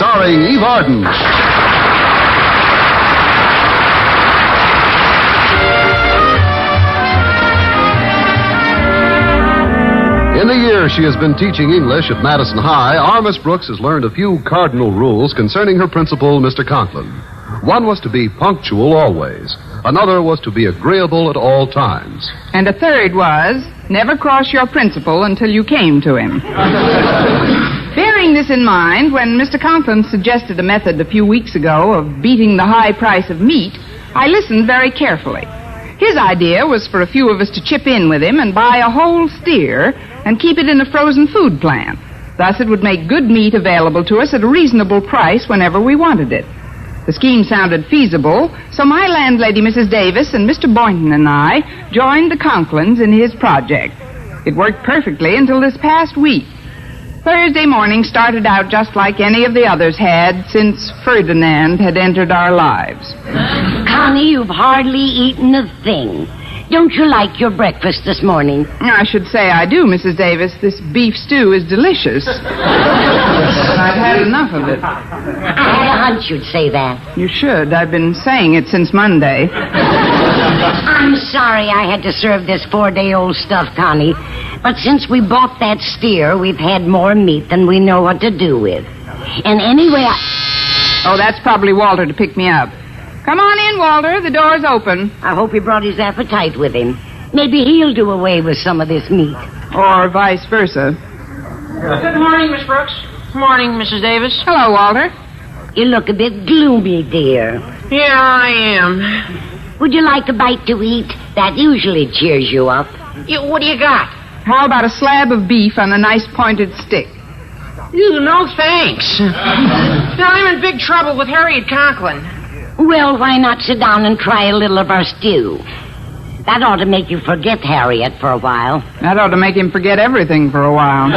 starring Eve Arden. In the year she has been teaching English at Madison High, our Miss Brooks has learned a few cardinal rules concerning her principal, Mr. Conklin. One was to be punctual always. Another was to be agreeable at all times. And a third was, never cross your principal until you came to him. Bearing this in mind, when Mr. Conklin suggested a method a few weeks ago of beating the high price of meat, I listened very carefully. His idea was for a few of us to chip in with him and buy a whole steer and keep it in a frozen food plant. Thus it would make good meat available to us at a reasonable price whenever we wanted it. The scheme sounded feasible, so my landlady, Mrs. Davis, and Mr. Boynton and I joined the Conklins in his project. It worked perfectly until this past week. Thursday morning started out just like any of the others had since Ferdinand had entered our lives. Connie, you've hardly eaten a thing. Don't you like your breakfast this morning? I should say I do, Mrs. Davis. This beef stew is delicious. But I've had enough of it. I had a hunch you'd say that. You should. I've been saying it since Monday. I'm sorry I had to serve this 4-day-old stuff, Connie. But since we bought that steer, we've had more meat than we know what to do with. And anyway, Oh, that's probably Walter to pick me up. Come on in, Walter. The door's open. I hope he brought his appetite with him. Maybe he'll do away with some of this meat. Or vice versa. Good morning, Miss Brooks. Morning, Mrs. Davis. Hello, Walter. You look a bit gloomy, dear. Yeah, I am. Would you like a bite to eat? That usually cheers you up. What do you got? How about a slab of beef on a nice pointed stick? No, thanks. Now, I'm in big trouble with Harriet Conklin. Well, why not sit down and try a little of our stew? That ought to make you forget Harriet for a while. That ought to make him forget everything for a while.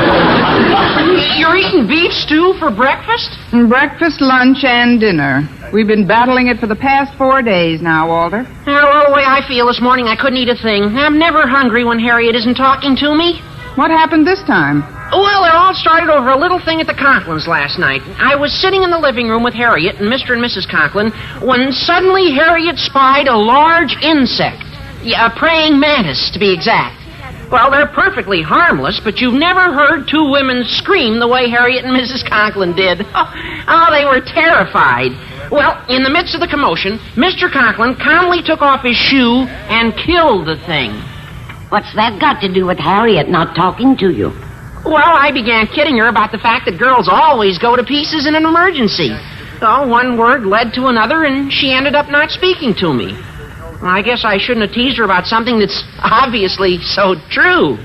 You're eating beef stew for breakfast? Breakfast, lunch, and dinner. We've been battling it for the past 4 days now, Walter. Well, the way I feel this morning, I couldn't eat a thing. I'm never hungry when Harriet isn't talking to me. What happened this time? Well, it all started over a little thing at the Conklins last night. I was sitting in the living room with Harriet and Mr. and Mrs. Conklin when suddenly Harriet spied a large insect. Yeah, a praying mantis, to be exact. Well, they're perfectly harmless, but you've never heard two women scream the way Harriet and Mrs. Conklin did. Oh, they were terrified. Well, in the midst of the commotion, Mr. Conklin calmly took off his shoe and killed the thing. What's that got to do with Harriet not talking to you? Well, I began kidding her about the fact that girls always go to pieces in an emergency. So one word led to another, and she ended up not speaking to me. Well, I guess I shouldn't have teased her about something that's obviously so true.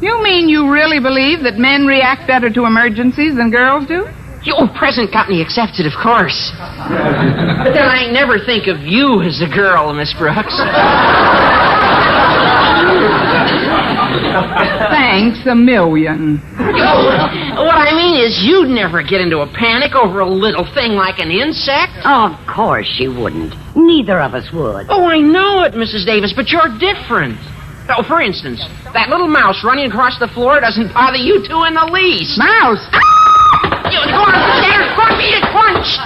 You mean you really believe that men react better to emergencies than girls do? Oh, present company accepted, of course. But then I never think of you as a girl, Miss Brooks. Thanks a million. What I mean is you'd never get into a panic over a little thing like an insect. Of course she wouldn't. Neither of us would. Oh, I know it, Mrs. Davis, but you're different. Oh, for instance, that little mouse running across the floor doesn't bother you two in the least. Mouse! Go on, there, go on, beat it, punch!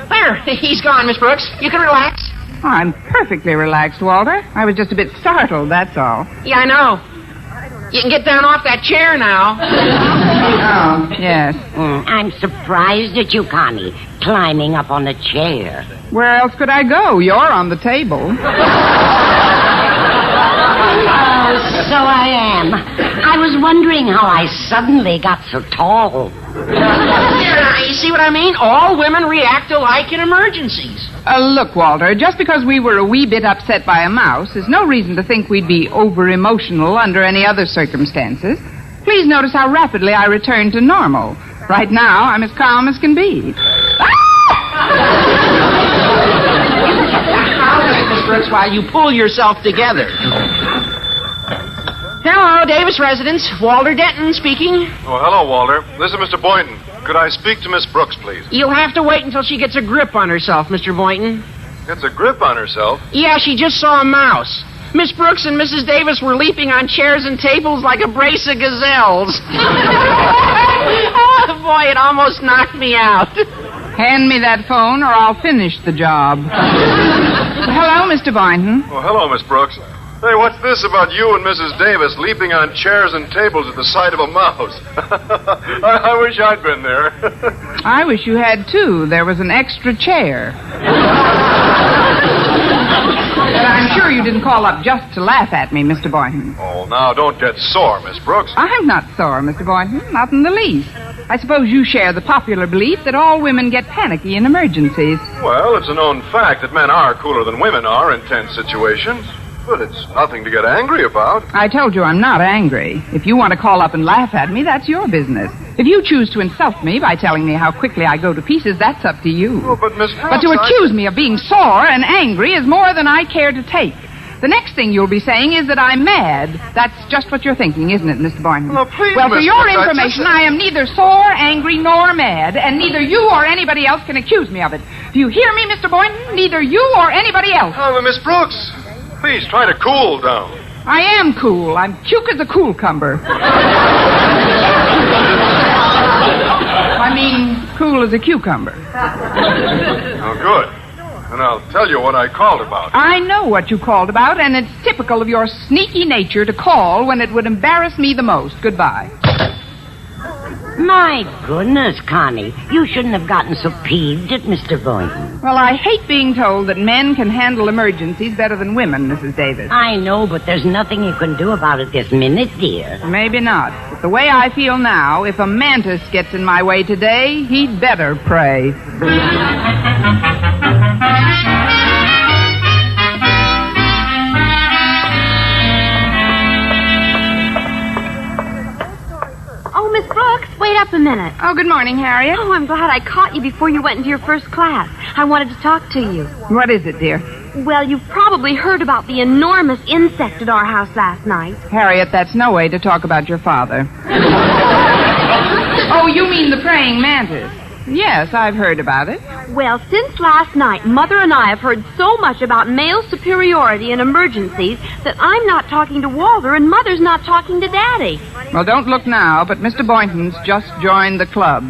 There, he's gone, Miss Brooks. You can relax. Oh, I'm perfectly relaxed, Walter. I was just a bit startled, that's all. Yeah, I know. You can get down off that chair now. Oh, yes. I'm surprised at you, Connie, climbing up on a chair. Where else could I go? You're on the table. Oh, so I am. I was wondering how I suddenly got so tall. Yeah, you see what I mean? All women react alike in emergencies. Look, Walter, just because we were a wee bit upset by a mouse is no reason to think we'd be over-emotional under any other circumstances. Please notice how rapidly I returned to normal. Right now, I'm as calm as can be. Miss Brooks, while you pull yourself together. Hello, Davis residence. Walter Denton speaking. Oh, hello, Walter. This is Mr. Boynton. Could I speak to Miss Brooks, please? You'll have to wait until she gets a grip on herself, Mr. Boynton. Gets a grip on herself? Yeah, she just saw a mouse. Miss Brooks and Mrs. Davis were leaping on chairs and tables like a brace of gazelles. Oh, boy, it almost knocked me out. Hand me that phone or I'll finish the job. Hello, Mr. Boynton. Oh, hello, Miss Brooks. Hey, what's this about you and Mrs. Davis leaping on chairs and tables at the sight of a mouse? I wish I'd been there. I wish you had, too. There was an extra chair. But I'm sure you didn't call up just to laugh at me, Mr. Boynton. Oh, now, don't get sore, Miss Brooks. I'm not sore, Mr. Boynton. Not in the least. I suppose you share the popular belief that all women get panicky in emergencies. Well, it's a known fact that men are cooler than women are in tense situations. But it's nothing to get angry about. I told you I'm not angry. If you want to call up and laugh at me, that's your business. If you choose to insult me by telling me how quickly I go to pieces, that's up to you. Oh, but Miss Brooks, But to accuse me of being sore and angry is more than I care to take. The next thing you'll be saying is that I'm mad. That's just what you're thinking, isn't it, Mr. Boynton? Oh, please, well, for Miss your Brooks, information, I am neither sore, angry, nor mad, and neither you or anybody else can accuse me of it. Do you hear me, Mr. Boynton? Neither you or anybody else. Oh, but Miss Brooks, please try to cool down. I am cool. I'm cute as a cucumber. I mean, cool as a cucumber. Oh, good. And I'll tell you what I called about. I know what you called about, and it's typical of your sneaky nature to call when it would embarrass me the most. Goodbye. My goodness, Connie. You shouldn't have gotten so peeved at Mr. Boynton. Well, I hate being told that men can handle emergencies better than women, Mrs. Davis. I know, but there's nothing you can do about it this minute, dear. Maybe not. But the way I feel now, if a mantis gets in my way today, he'd better pray. Miss Brooks, wait up a minute. Oh, good morning, Harriet. Oh, I'm glad I caught you before you went into your first class. I wanted to talk to you. What is it, dear? Well, you've probably heard about the enormous insect at our house last night. Harriet, that's no way to talk about your father. Oh, you mean the praying mantis? Yes, I've heard about it. Well, since last night, Mother and I have heard so much about male superiority in emergencies that I'm not talking to Walter and Mother's not talking to Daddy. Well, don't look now, but Mr. Boynton's just joined the club.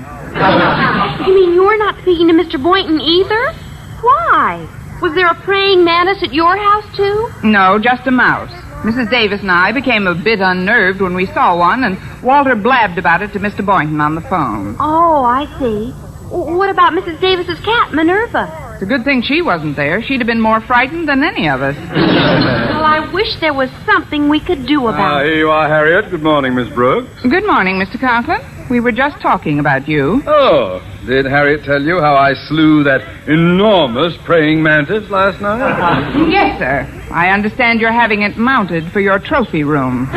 You mean you're not speaking to Mr. Boynton either? Why? Was there a praying mantis at your house, too? No, just a mouse. Mrs. Davis and I became a bit unnerved when we saw one, and Walter blabbed about it to Mr. Boynton on the phone. Oh, I see. What about Mrs. Davis's cat, Minerva? It's a good thing she wasn't there. She'd have been more frightened than any of us. Well, I wish there was something we could do about it. Here you are, Harriet. Good morning, Miss Brooks. Good morning, Mr. Conklin. We were just talking about you. Oh, did Harriet tell you how I slew that enormous praying mantis last night? Yes, sir. I understand you're having it mounted for your trophy room.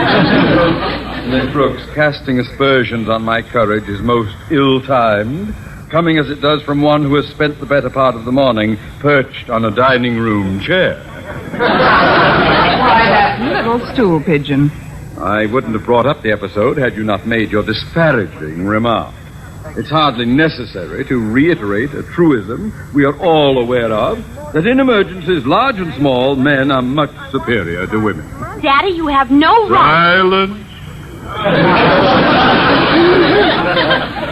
Miss Brooks, casting aspersions on my courage is most ill-timed, coming as it does from one who has spent the better part of the morning perched on a dining room chair. Why, that little stool pigeon. I wouldn't have brought up the episode had you not made your disparaging remark. It's hardly necessary to reiterate a truism we are all aware of, that in emergencies, large and small, men are much superior to women. Daddy, you have no right. Silence.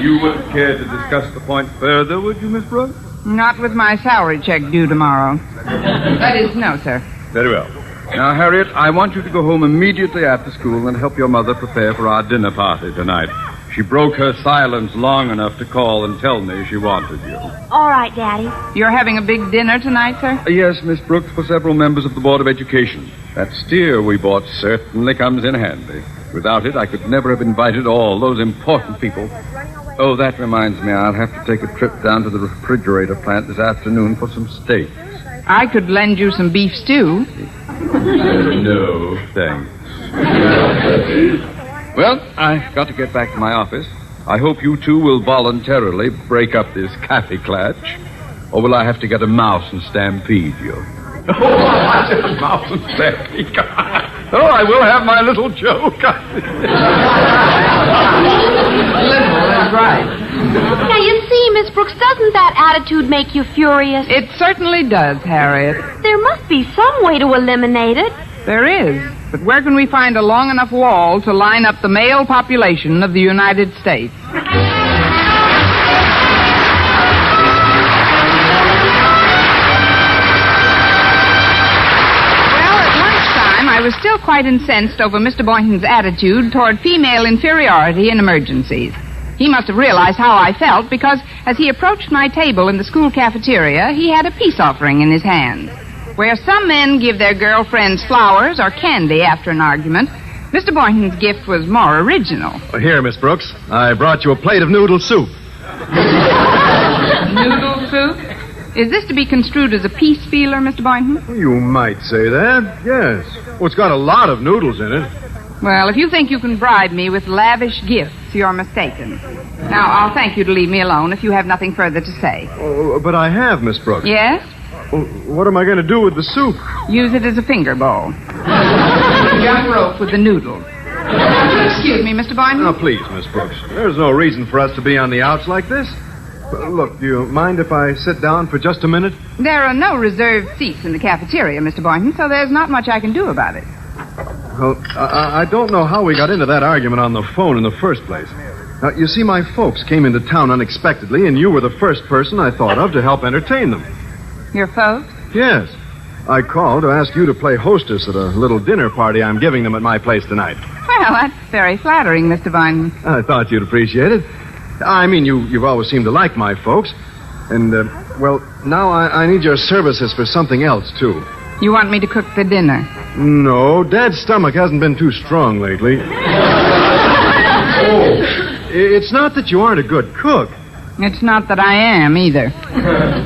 You wouldn't care to discuss the point further, would you, Miss Brooks? Not with my salary check due tomorrow. That is, no, sir. Very well. Now, Harriet, I want you to go home immediately after school and help your mother prepare for our dinner party tonight. She broke her silence long enough to call and tell me she wanted you. All right, Daddy. You're having a big dinner tonight, sir? Yes, Miss Brooks, for several members of the Board of Education. That steer we bought certainly comes in handy. Without it, I could never have invited all those important people. Oh, that reminds me, I'll have to take a trip down to the refrigerator plant this afternoon for some steaks. I could lend you some beef stew. No, thanks. Well, I've got to get back to my office. I hope you two will voluntarily break up this catty clutch. Or will I have to get a mouse and stampede you? Oh, I said a mouse and stampede. Oh, I will have my little joke. Liberal is right. Now, you see, Miss Brooks, doesn't that attitude make you furious? It certainly does, Harriet. There must be some way to eliminate it. There is. But where can we find a long enough wall to line up the male population of the United States? I was still quite incensed over Mr. Boynton's attitude toward female inferiority in emergencies. He must have realized how I felt because as he approached my table in the school cafeteria, he had a peace offering in his hand. Where some men give their girlfriends flowers or candy after an argument, Mr. Boynton's gift was more original. Here, Miss Brooks, I brought you a plate of noodle soup. Noodle soup? Is this to be construed as a peace feeler, Mr. Boynton? You might say that, yes. Well, it's got a lot of noodles in it. Well, if you think you can bribe me with lavish gifts, you're mistaken. Now, I'll thank you to leave me alone if you have nothing further to say. Oh, but I have, Miss Brooks. Yes? Well, what am I going to do with the soup? Use it as a finger bowl. Jump rope with the noodles. Excuse me, Mr. Boynton. Now, please, Miss Brooks. There's no reason for us to be on the outs like this. Look, do you mind if I sit down for just a minute? There are no reserved seats in the cafeteria, Mr. Boynton, so there's not much I can do about it. Well, I don't know how we got into that argument on the phone in the first place. Now, you see, my folks came into town unexpectedly, and you were the first person I thought of to help entertain them. Your folks? Yes. I called to ask you to play hostess at a little dinner party I'm giving them at my place tonight. Well, that's very flattering, Mr. Boynton. I thought you'd appreciate it. I mean, you've always seemed to like my folks. And, well, now I need your services for something else, too. You want me to cook the dinner? No, Dad's stomach hasn't been too strong lately. Oh, it's not that you aren't a good cook. It's not that I am, either.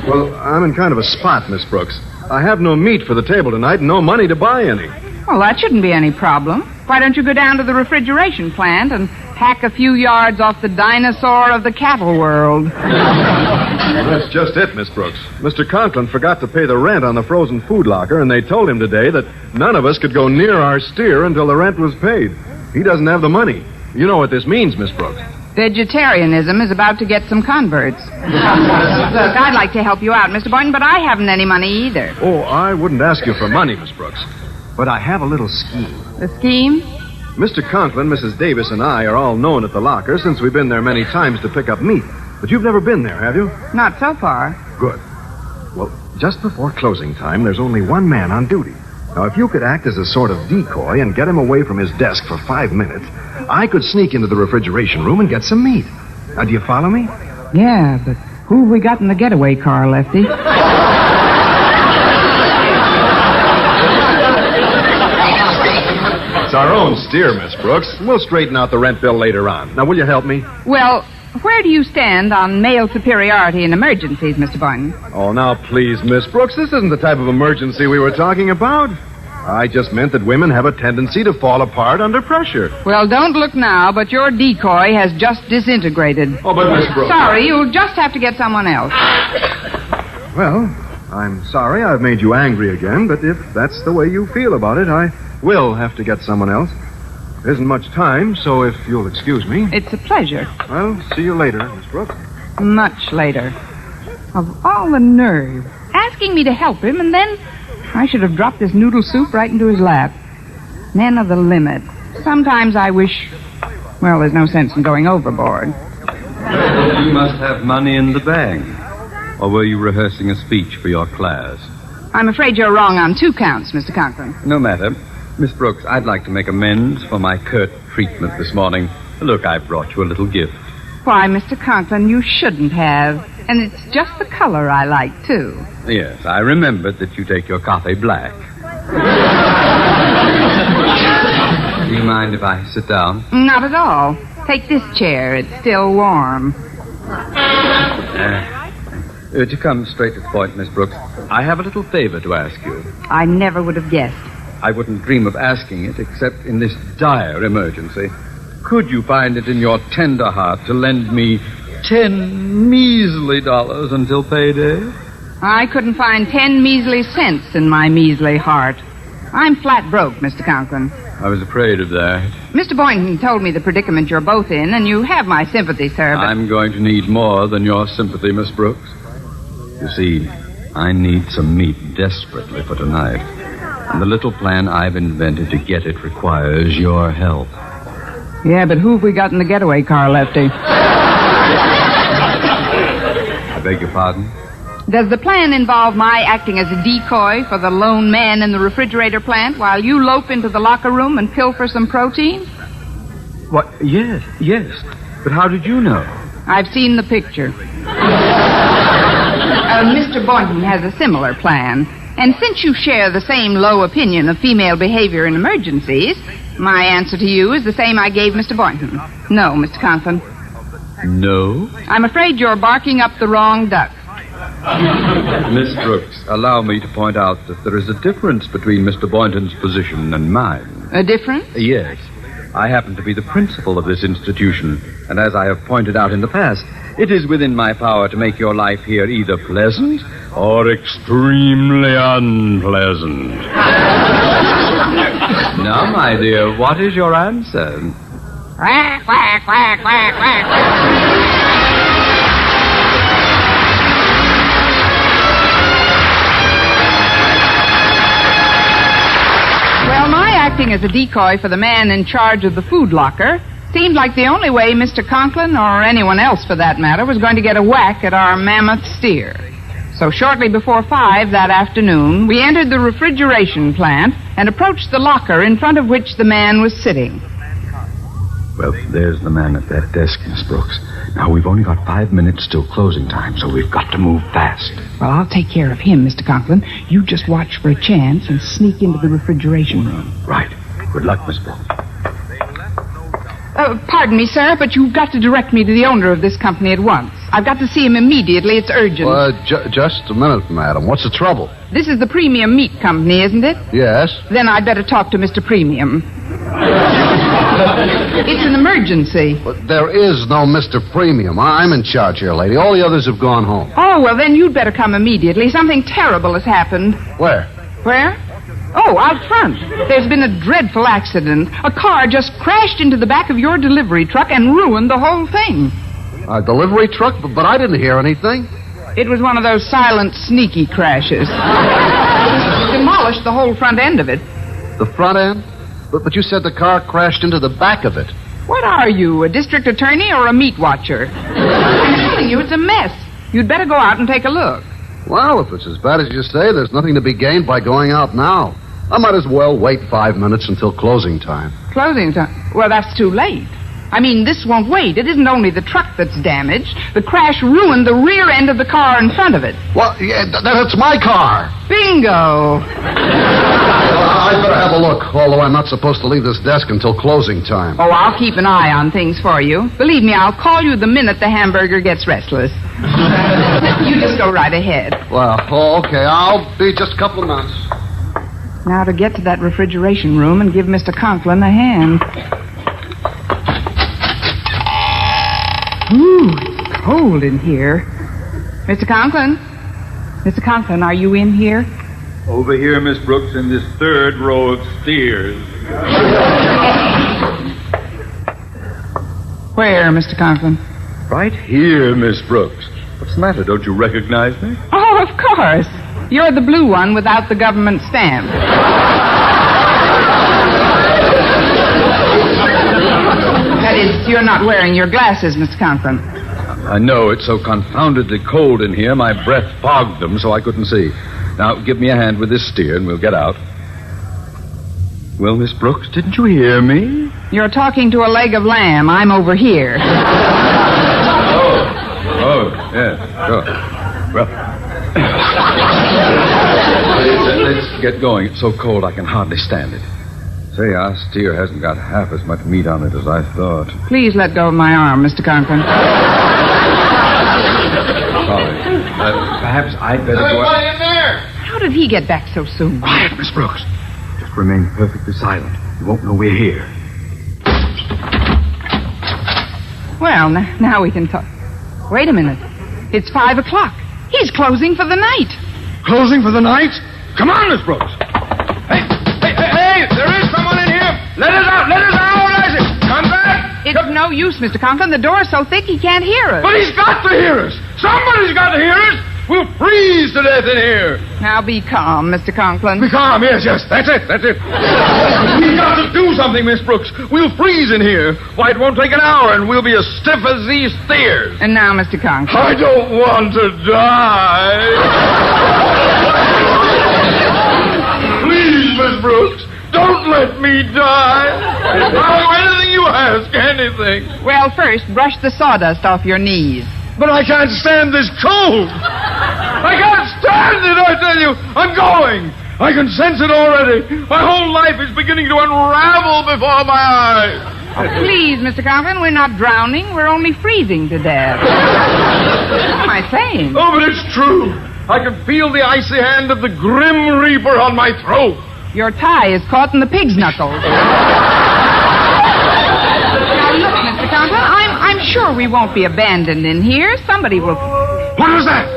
Well, I'm in kind of a spot, Miss Brooks. I have no meat for the table tonight and no money to buy any. Well, that shouldn't be any problem. Why don't you go down to the refrigeration plant and hack a few yards off the dinosaur of the cattle world? That's just it, Miss Brooks. Mr. Conklin forgot to pay the rent on the frozen food locker, and they told him today that none of us could go near our steer until the rent was paid. He doesn't have the money. You know what this means, Miss Brooks. Vegetarianism is about to get some converts. Look, I'd like to help you out, Mr. Boynton, but I haven't any money either. Oh, I wouldn't ask you for money, Miss Brooks. But I have a little scheme. The scheme? Mr. Conklin, Mrs. Davis, and I are all known at the locker since we've been there many times to pick up meat. But you've never been there, have you? Not so far. Good. Well, just before closing time, there's only one man on duty. Now, if you could act as a sort of decoy and get him away from his desk for 5 minutes, I could sneak into the refrigeration room and get some meat. Now, do you follow me? Yeah, but who have we got in the getaway car, Lefty? It's our own steer, Miss Brooks. We'll straighten out the rent bill later on. Now, will you help me? Well, where do you stand on male superiority in emergencies, Mr. Boynton? Oh, now, please, Miss Brooks, this isn't the type of emergency we were talking about. I just meant that women have a tendency to fall apart under pressure. Well, don't look now, but your decoy has just disintegrated. Oh, but Miss Brooks... Sorry, you'll just have to get someone else. Well, I'm sorry I've made you angry again, but if that's the way you feel about it, I will have to get someone else. There isn't much time, so if you'll excuse me... It's a pleasure. I'll see you later, Miss Brooks. Much later. Of all the nerve. Asking me to help him, and then I should have dropped this noodle soup right into his lap. Men of the limit. Sometimes I wish... Well, there's no sense in going overboard. You must have money in the bank. Or were you rehearsing a speech for your class? I'm afraid you're wrong on 2 counts, Mr. Conklin. No matter. Miss Brooks, I'd like to make amends for my curt treatment this morning. Look, I brought you a little gift. Why, Mr. Conklin, you shouldn't have. And it's just the color I like, too. Yes, I remembered that you take your coffee black. Do you mind if I sit down? Not at all. Take this chair. It's still warm. To come straight to the point, Miss Brooks, I have a little favor to ask you. I never would have guessed. I wouldn't dream of asking it except in this dire emergency. Could you find it in your tender heart to lend me 10 measly dollars until payday? I couldn't find 10 measly cents in my measly heart. I'm flat broke, Mr. Conklin. I was afraid of that. Mr. Boynton told me the predicament you're both in, and you have my sympathy, sir, but... I'm going to need more than your sympathy, Miss Brooks. You see, I need some meat desperately for tonight. And the little plan I've invented to get it requires your help. Yeah, but who have we got in the getaway car, Lefty? I beg your pardon? Does the plan involve my acting as a decoy for the lone man in the refrigerator plant while you lope into the locker room and pilfer some protein? What? Yes. But how did you know? I've seen the picture. Mr. Boynton has a similar plan. And since you share the same low opinion of female behavior in emergencies, my answer to you is the same I gave Mr. Boynton. No, Mr. Conklin. No? I'm afraid you're barking up the wrong duck. Miss Brooks, allow me to point out that there is a difference between Mr. Boynton's position and mine. A difference? Yes. I happen to be the principal of this institution, and as I have pointed out in the past, it is within my power to make your life here either pleasant or extremely unpleasant. Now, my dear, what is your answer? Quack, quack, quack, quack, quack. Well, my acting as a decoy for the man in charge of the food locker seemed like the only way Mr. Conklin, or anyone else for that matter, was going to get a whack at our mammoth steer. So shortly before 5 that afternoon, we entered the refrigeration plant and approached the locker in front of which the man was sitting. Well, there's the man at that desk, Miss Brooks. Now, we've only got 5 minutes till closing time, so we've got to move fast. Well, I'll take care of him, Mr. Conklin. You just watch for a chance and sneak into the refrigeration room. Right. Good luck, Miss Brooks. Pardon me, sir, but you've got to direct me to the owner of this company at once. I've got to see him immediately. It's urgent. Just a minute, madam. What's the trouble? This is the Premium Meat Company, isn't it? Yes. Then I'd better talk to Mr. Premium. It's an emergency. But there is no Mr. Premium. I'm in charge here, lady. All the others have gone home. Oh, well, then you'd better come immediately. Something terrible has happened. Where? Where? Oh, out front. There's been a dreadful accident. A car just crashed into the back of your delivery truck and ruined the whole thing. A delivery truck? But I didn't hear anything. It was one of those silent, sneaky crashes. Demolished the whole front end of it. The front end? But you said the car crashed into the back of it. What are you, a district attorney or a meat watcher? I'm telling you, it's a mess. You'd better go out and take a look. Well, if it's as bad as you say, there's nothing to be gained by going out now. I might as well wait 5 minutes until closing time. Closing time? Well, that's too late. I mean, this won't wait. It isn't only the truck that's damaged. The crash ruined the rear end of the car in front of it. Well, yeah, that's my car. Bingo. I'd better have a look, although I'm not supposed to leave this desk until closing time. Oh, I'll keep an eye on things for you. Believe me, I'll call you the minute the hamburger gets restless. You just go right ahead. Well, okay. I'll be just a couple of minutes. Now to get to that refrigeration room and give Mr. Conklin a hand. Ooh, it's cold in here. Mr. Conklin? Mr. Conklin, are you in here? Over here, Miss Brooks, in this third row of steers. Where, Mr. Conklin? Right here, Miss Brooks. What's the matter? Don't you recognize me? Oh, of course. You're the blue one without the government stamp. That is, you're not wearing your glasses, Mr. Conklin. I know. It's so confoundedly cold in here, my breath fogged them so I couldn't see. Now, give me a hand with this steer and we'll get out. Well, Miss Brooks, didn't you hear me? You're talking to a leg of lamb. I'm over here. Oh, yes, sure. Well, let's get going. It's so cold I can hardly stand it. Say, our steer hasn't got half as much meat on it as I thought. Please let go of my arm, Mr. Conklin. Sorry. Perhaps I'd better go out. in there? How did he get back so soon? Quiet, Miss Brooks. Just remain perfectly silent. You won't know we're here. Well, now we can talk. Wait a minute. It's 5 o'clock. He's closing for the night. Closing for the night? Come on, Miss Brooks. Hey, there is someone in here. Let us out, I say. Come back. It's no use, Mr. Conklin. The door's so thick he can't hear us. But he's got to hear us. Somebody's got to hear us. We'll freeze to death in here. Now be calm, Mr. Conklin. Be calm, yes. That's it. We've got to do something, Miss Brooks. We'll freeze in here. Why, it won't take an hour, and we'll be as stiff as these steers. And now, Mr. Conklin. I don't want to die. Please, Miss Brooks, don't let me die. I'll do anything you ask, anything. Well, first, brush the sawdust off your knees. But I can't stand this cold. I can't stand it, I tell you. I'm going. I can sense it already. My whole life is beginning to unravel before my eyes. Oh, please, Mr. Conklin, we're not drowning. We're only freezing to death. What am I saying? Oh, but it's true. I can feel the icy hand of the Grim Reaper on my throat. Your tie is caught in the pig's knuckles. Now, look, Mr. Conklin, I'm sure we won't be abandoned in here. Somebody will... What was that?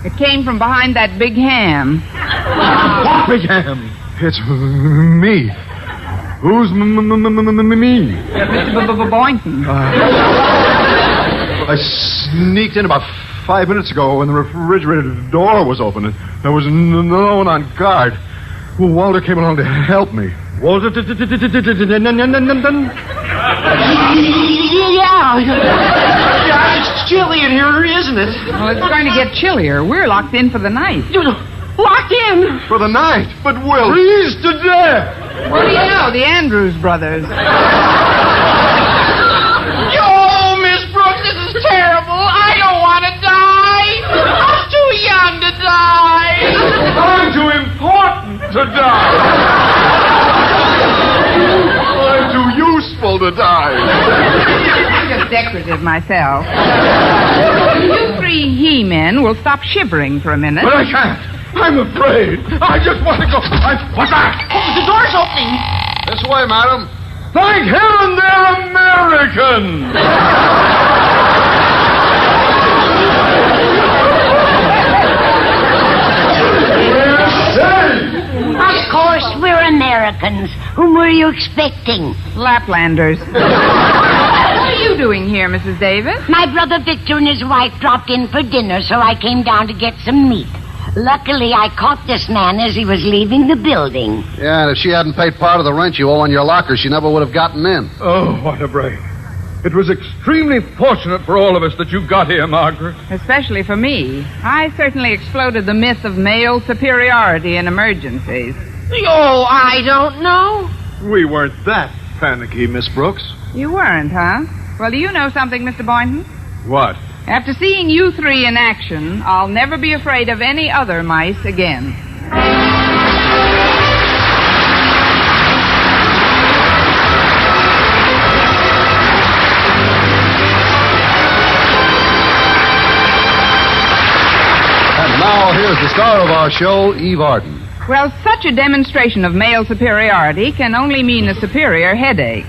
It came from behind that big ham. What big ham? It's me. Who's me? Mr. Boynton. I sneaked in about 5 minutes ago when the refrigerator door was open, and there was no one on guard. Well, Walter came along to help me. Walter? Yeah, it's chilly in here, isn't it? Well, it's going to get chillier. We're locked in for the night. Locked in? For the night, but we'll Freeze to death! What do you know? The Andrews brothers. Oh, Miss Brooks, this is terrible. I don't want to die. I'm too young to die. I'm too important to die. I'm too useful to die. I'm just decorative myself. You three he-men will stop shivering for a minute. But I can't. I'm afraid. I just want to go. What's that? Oh, the door's opening. This way, madam. Thank heaven they're American. Of course, we're Americans. Whom were you expecting? Laplanders. What are you doing here, Mrs. Davis? My brother Victor and his wife dropped in for dinner, so I came down to get some meat. Luckily, I caught this man as he was leaving the building. Yeah, and if she hadn't paid part of the rent you owe on your locker, she never would have gotten in. Oh, what a break. It was extremely fortunate for all of us that you got here, Margaret. Especially for me. I certainly exploded the myth of male superiority in emergencies. Oh, I don't know. We weren't that panicky, Miss Brooks. You weren't, huh? Well, do you know something, Mr. Boynton? What? After seeing you three in action, I'll never be afraid of any other mice again. And now, here's the star of our show, Eve Arden. Well, such a demonstration of male superiority can only mean a superior headache.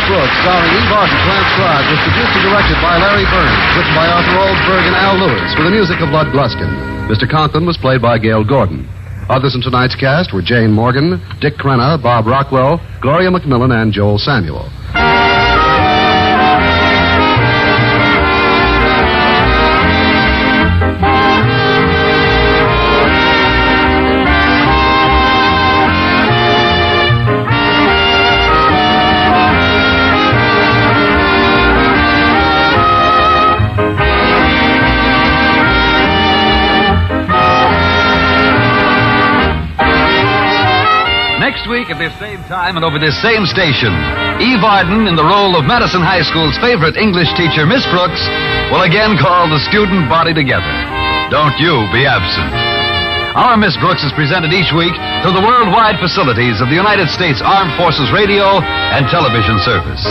Brooks, starring Eve Arden, transcribed, was produced and directed by Larry Burns, written by Arthur Oldsberg and Al Lewis, with the music of Lud Gluskin. Mr. Conklin was played by Gail Gordon. Others in tonight's cast were Jane Morgan, Dick Crenna, Bob Rockwell, Gloria McMillan, and Joel Samuel. Next week at this same time and over this same station, Eve Arden, in the role of Madison High School's favorite English teacher, Miss Brooks, will again call the student body together. Don't you be absent. Our Miss Brooks is presented each week through the worldwide facilities of the United States Armed Forces Radio and Television Service.